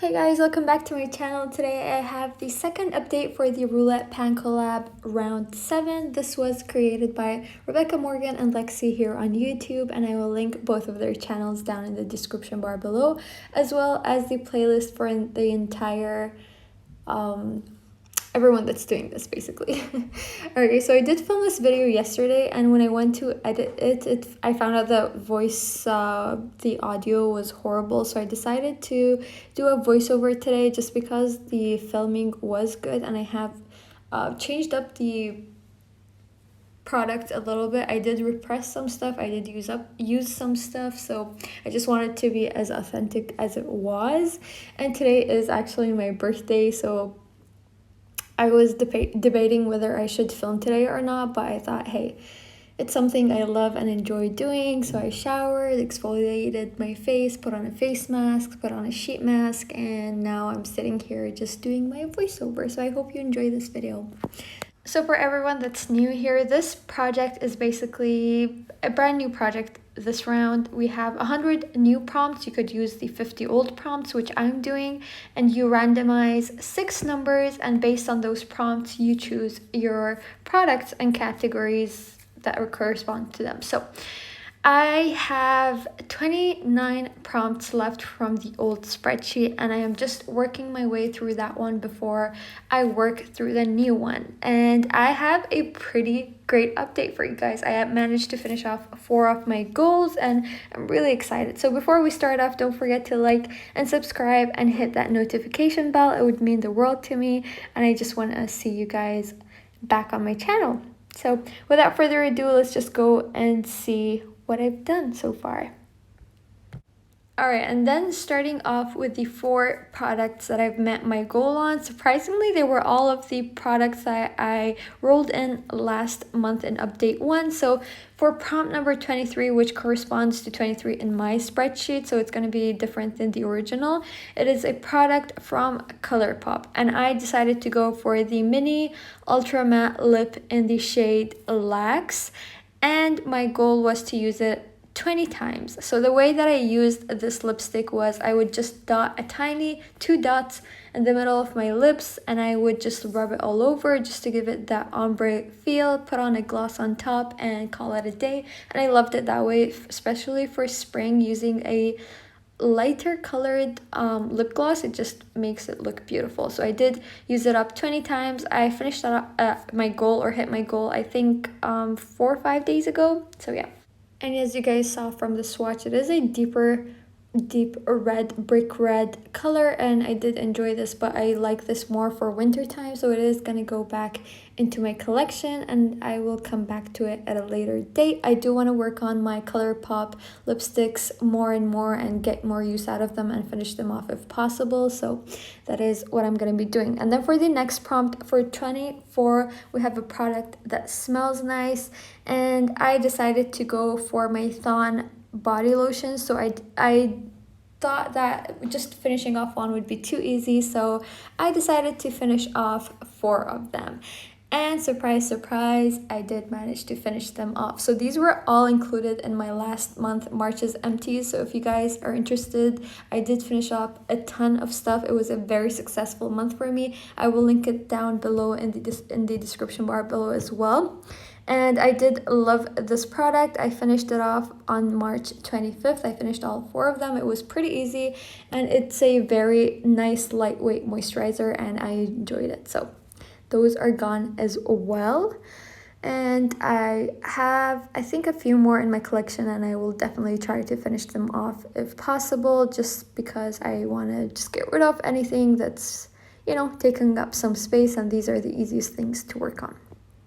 Hey guys, welcome back to my channel. Today I have the second update for the roulette pan collab round 7. This was created by Rebecca Morgan and Lexi here on YouTube, and I will link both of their channels down in the description bar below, as well as the playlist for the entire everyone that's doing this basically. Okay, so I did film this video yesterday, and when I went to edit it, I found out that the audio was horrible, so I decided to do a voiceover today just because the filming was good, and I have changed up the product a little bit. I did repress some stuff, I did use some stuff, so I just wanted to be as authentic as it was. And today is actually my birthday, so I was debating whether I should film today or not, but I thought, hey, it's something I love and enjoy doing. So I showered, exfoliated my face, put on a face mask, put on a sheet mask, and now I'm sitting here just doing my voiceover. So I hope you enjoy this video. So for everyone that's new here, this project is basically a brand new project this round. We have 100 new prompts. You could use the 50 old prompts, which I'm doing, and you randomize 6 numbers, and based on those prompts, you choose your products and categories that correspond to them. So I have 29 prompts left from the old spreadsheet, and I am just working my way through that one before I work through the new one. And I have a pretty great update for you guys. I have managed to finish off 4 of my goals, and I'm really excited. So before we start off, don't forget to like and subscribe and hit that notification bell. It would mean the world to me, and I just want to see you guys back on my channel. So without further ado, let's just go and see what I've done so far. Alright, and then starting off with the 4 products that I've met my goal on. Surprisingly, they were all of the products that I rolled in last month in update 1. So for prompt number 23, which corresponds to 23 in my spreadsheet, so it's going to be different than the original, it is a product from ColourPop, and I decided to go for the mini ultra matte lip in the shade Lax, and my goal was to use it 20 times. So the way that I used this lipstick was I would just dot a tiny 2 dots in the middle of my lips, and I would just rub it all over just to give it that ombre feel, put on a gloss on top, and call it a day. And I loved it that way, especially for spring, using a lighter colored lip gloss. It just makes it look beautiful. So I did use it up 20 times. I finished that my goal, or hit my goal, I think 4 or 5 days ago. So yeah. And as you guys saw from the swatch, it is a deep red, brick red color, and I did enjoy this, but I like this more for winter time, so it is gonna go back into my collection, and I will come back to it at a later date. I do want to work on my ColourPop lipsticks more and more and get more use out of them and finish them off if possible, so that is what I'm going to be doing. And then for the next prompt, for 24, we have a product that smells nice, and I decided to go for my Thon body lotion. So I thought that just finishing off one would be too easy, so I decided to finish off 4 of them. And surprise, surprise, I did manage to finish them off. So these were all included in my last month, March's Empties. So if you guys are interested, I did finish off a ton of stuff. It was a very successful month for me. I will link it down below in the description bar below as well. And I did love this product. I finished it off on March 25th. I finished all 4 of them. It was pretty easy, and it's a very nice lightweight moisturizer, and I enjoyed it. So those are gone as well. And I have, I think, a few more in my collection, and I will definitely try to finish them off if possible, just because I want to just get rid of anything that's, you know, taking up some space, and these are the easiest things to work on.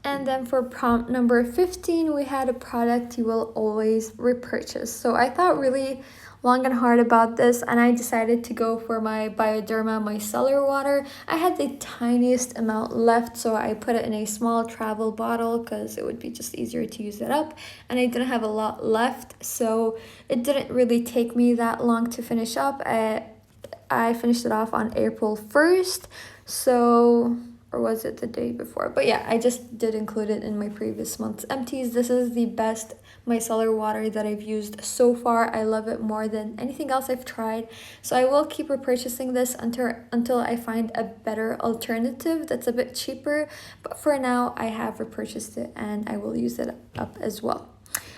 And then for prompt number 15, we had a product you will always repurchase. So I thought really long and hard about this, and I decided to go for my Bioderma micellar water. I had the tiniest amount left, so I put it in a small travel bottle because it would be just easier to use it up, and I didn't have a lot left, so it didn't really take me that long to finish up. I finished it off on April 1st, so, or was it the day before? But yeah, I just did include it in my previous month's empties. This is the best micellar water that I've used so far. I love it more than anything else I've tried. So I will keep repurchasing this until I find a better alternative that's a bit cheaper. But for now, I have repurchased it and I will use it up as well.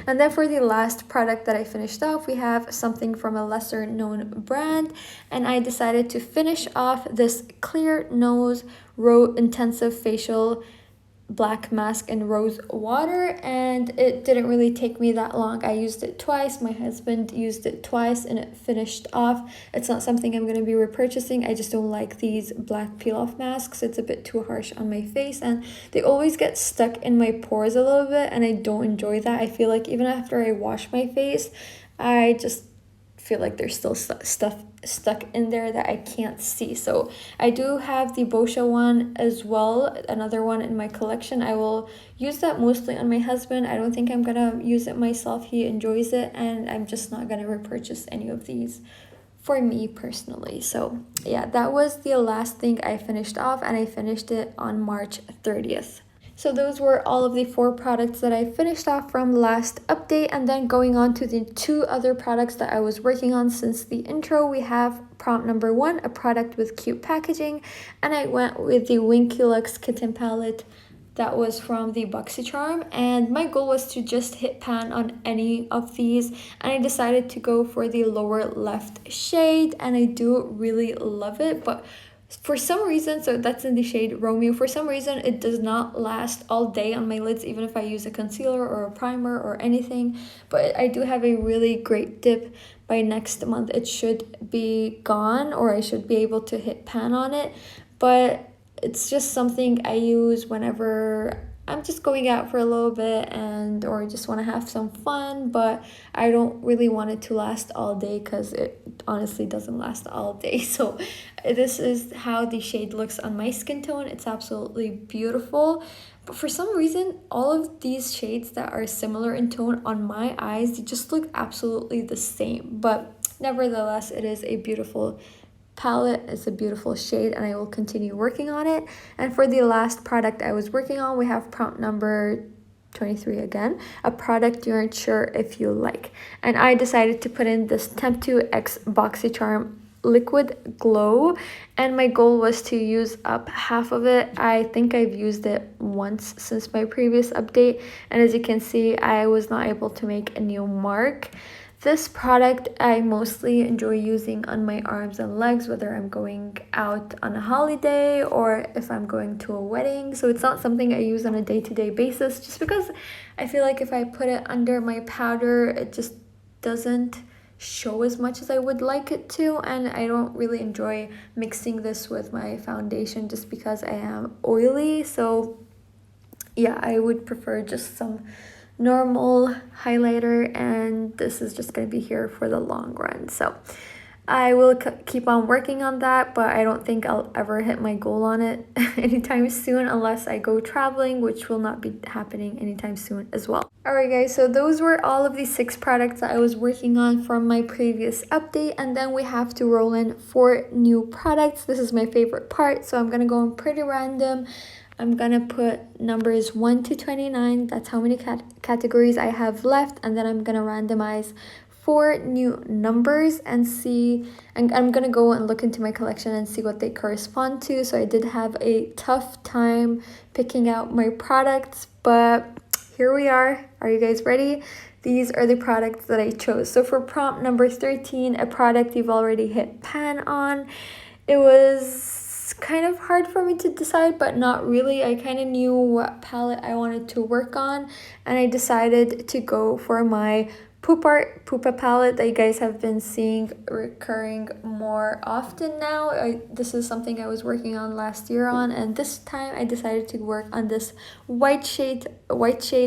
And then for the last product that I finished off, we have something from a lesser known brand, and I decided to finish off this clear nose intensive facial black mask in rose water, and it didn't really take me that long. I used it twice, my husband used it twice, and it finished off. It's not something I'm going to be repurchasing. I just don't like these black peel off masks. It's a bit too harsh on my face and they always get stuck in my pores a little bit, and I don't enjoy that. I feel like even after I wash my face, I just feel like there's still stuff stuck in there that I can't see. So I do have the Boscia one as well, another one in my collection. I will use that mostly on my husband. I don't think I'm gonna use it myself. He enjoys it, and I'm just not gonna repurchase any of these for me personally. So yeah, that was the last thing I finished off, and I finished it on March 30th. So those were all of the 4 products that I finished off from last update. And then going on to the 2 other products that I was working on since the intro, we have prompt number 1, a product with cute packaging, and I went with the Winky Lux Kitten Palette that was from the BoxyCharm, and my goal was to just hit pan on any of these, and I decided to go for the lower left shade, and I do really love it. But for some reason, so that's in the shade Romeo, for some reason it does not last all day on my lids, even if I use a concealer or a primer or anything. But I do have a really great dip. By next month it should be gone, or I should be able to hit pan on it. But it's just something I use whenever I'm just going out for a little bit or just want to have some fun, but I don't really want it to last all day because it honestly doesn't last all day. So this is how the shade looks on my skin tone. It's absolutely beautiful. But for some reason, all of these shades that are similar in tone on my eyes, they just look absolutely the same. But nevertheless, it is a beautiful palette. It's a beautiful shade, and I will continue working on it. And for the last product I was working on, we have prompt number 23 again, a product you aren't sure if you like. And I decided to put in this Temp2 X BoxyCharm Liquid Glow, and my goal was to use up half of it. I think I've used it once since my previous update, and as you can see, I was not able to make a new mark. This product I mostly enjoy using on my arms and legs, whether I'm going out on a holiday or if I'm going to a wedding. So it's not something I use on a day-to-day basis, just because I feel like if I put it under my powder, it just doesn't show as much as I would like it to, and I don't really enjoy mixing this with my foundation just because I am oily. So yeah, I would prefer just some normal highlighter, and this is just going to be here for the long run. So I will keep on working on that, but I don't think I'll ever hit my goal on it anytime soon unless I go traveling, which will not be happening anytime soon as well. Alright guys, so those were all of the 6 products that I was working on from my previous update, and then we have to roll in 4 new products. This is my favorite part, so I'm going to go in pretty random. I'm gonna put numbers 1 to 29. That's how many categories I have left, and then I'm gonna randomize 4 new numbers and see, and I'm gonna go and look into my collection and see what they correspond to. So I did have a tough time picking out my products, but here we are. Are you guys ready? These are the products that I chose. So for prompt number 13, a product you've already hit pan on. It was kind of hard for me to decide, but not really. I kind of knew what palette I wanted to work on, and I decided to go for my Poop Art Pupa palette that you guys have been seeing recurring more often now. This is something I was working on last year and this time I decided to work on this white shade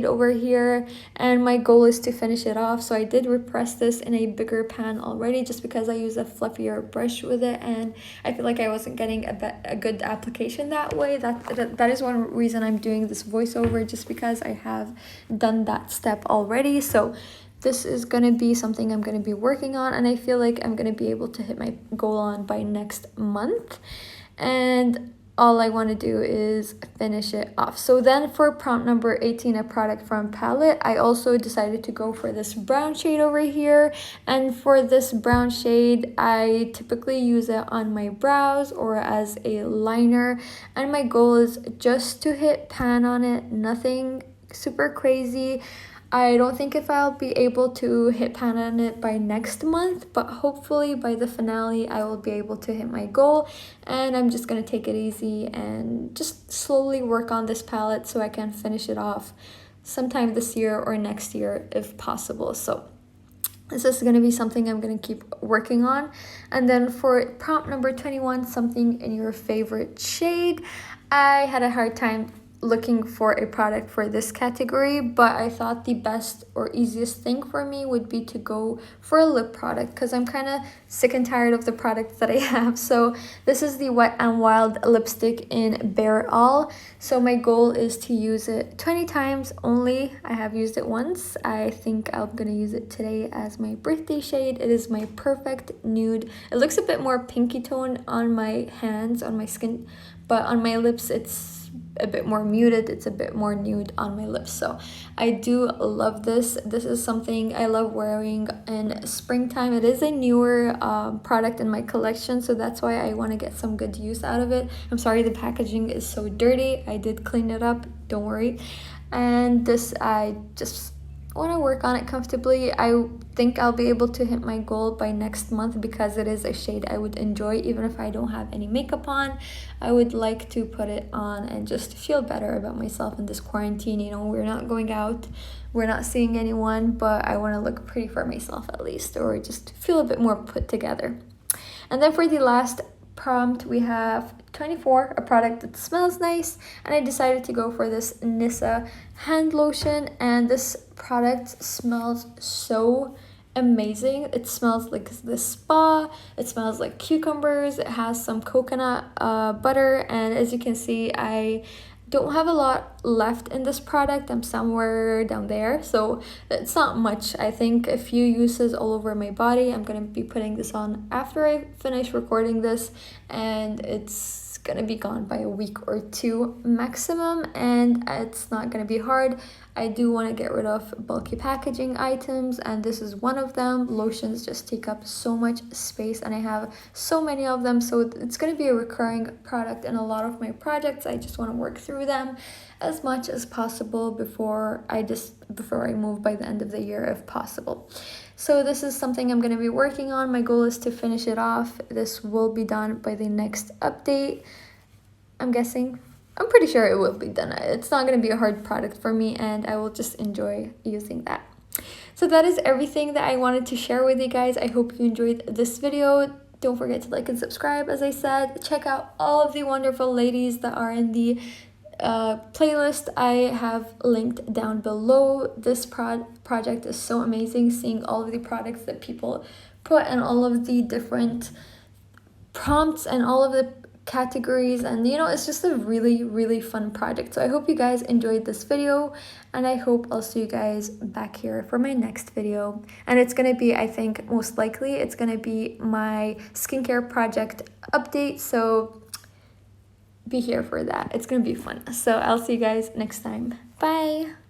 over here, and my goal is to finish it off. So I did repress this in a bigger pan already just because I use a fluffier brush with it, and I feel like I wasn't getting a good application that way. That is one reason I'm doing this voiceover, just because I have done that step already. So this is going to be something I'm going to be working on, and I feel like I'm going to be able to hit my goal on by next month. And all I want to do is finish it off. So then for prompt number 18, a product from palette, I also decided to go for this brown shade over here. And for this brown shade, I typically use it on my brows or as a liner. And my goal is just to hit pan on it, nothing super crazy. I don't think if I'll be able to hit pan on it by next month, but hopefully by the finale I will be able to hit my goal. And I'm just gonna take it easy and just slowly work on this palette so I can finish it off sometime this year or next year if possible. So this is going to be something I'm going to keep working on. And then for prompt number 21, something in your favorite shade, I had a hard time looking for a product for this category, but I thought the best or easiest thing for me would be to go for a lip product because I'm kind of sick and tired of the products that I have. So this is the Wet n Wild lipstick in Bare All. So my goal is to use it 20 times only. I have used it once. I think I'm gonna use it today as my birthday shade. It is my perfect nude. It looks a bit more pinky tone on my hands, on my skin, but on my lips it's a bit more muted. It's a bit more nude on my lips. So I do love this. This is something I love wearing in springtime. It is a newer product in my collection, so that's why I want to get some good use out of it. I'm sorry the packaging is so dirty. I did clean it up, don't worry. And this, I just want to work on it comfortably. I think I'll be able to hit my goal by next month because it is a shade I would enjoy even if I don't have any makeup on. I would like to put it on and just feel better about myself in this quarantine. You know, we're not going out, we're not seeing anyone, but I want to look pretty for myself at least, or just feel a bit more put together. And then for the last prompt, we have 24, a product that smells nice, and I decided to go for this Nissa hand lotion, and this product smells so amazing. It smells like the spa, it smells like cucumbers, it has some coconut butter, and as you can see, I don't have a lot left in this product. I'm somewhere down there, so it's not much. I think a few uses all over my body. I'm gonna be putting this on after I finish recording this, and it's gonna be gone by a week or two maximum, and it's not gonna be hard. I do want to get rid of bulky packaging items, and this is one of them. Lotions just take up so much space, and I have so many of them, so it's going to be a recurring product in a lot of my projects. I just want to work through them as much as possible before I move by the end of the year if possible. So this is something I'm going to be working on. My goal is to finish it off. This will be done by the next update, I'm guessing. I'm pretty sure it will be done. It's not going to be a hard product for me, and I will just enjoy using that. So that is everything that I wanted to share with you guys. I hope you enjoyed this video. Don't forget to like and subscribe, as I said. Check out all of the wonderful ladies that are in the playlist I have linked down below. This project is so amazing, seeing all of the products that people put and all of the different prompts and all of the categories, and you know, it's just a really fun project. So I hope you guys enjoyed this video, and I hope I'll see you guys back here for my next video. And it's gonna be, I think most likely it's gonna be my skincare project update, so be here for that. It's gonna be fun. So I'll see you guys next time. Bye.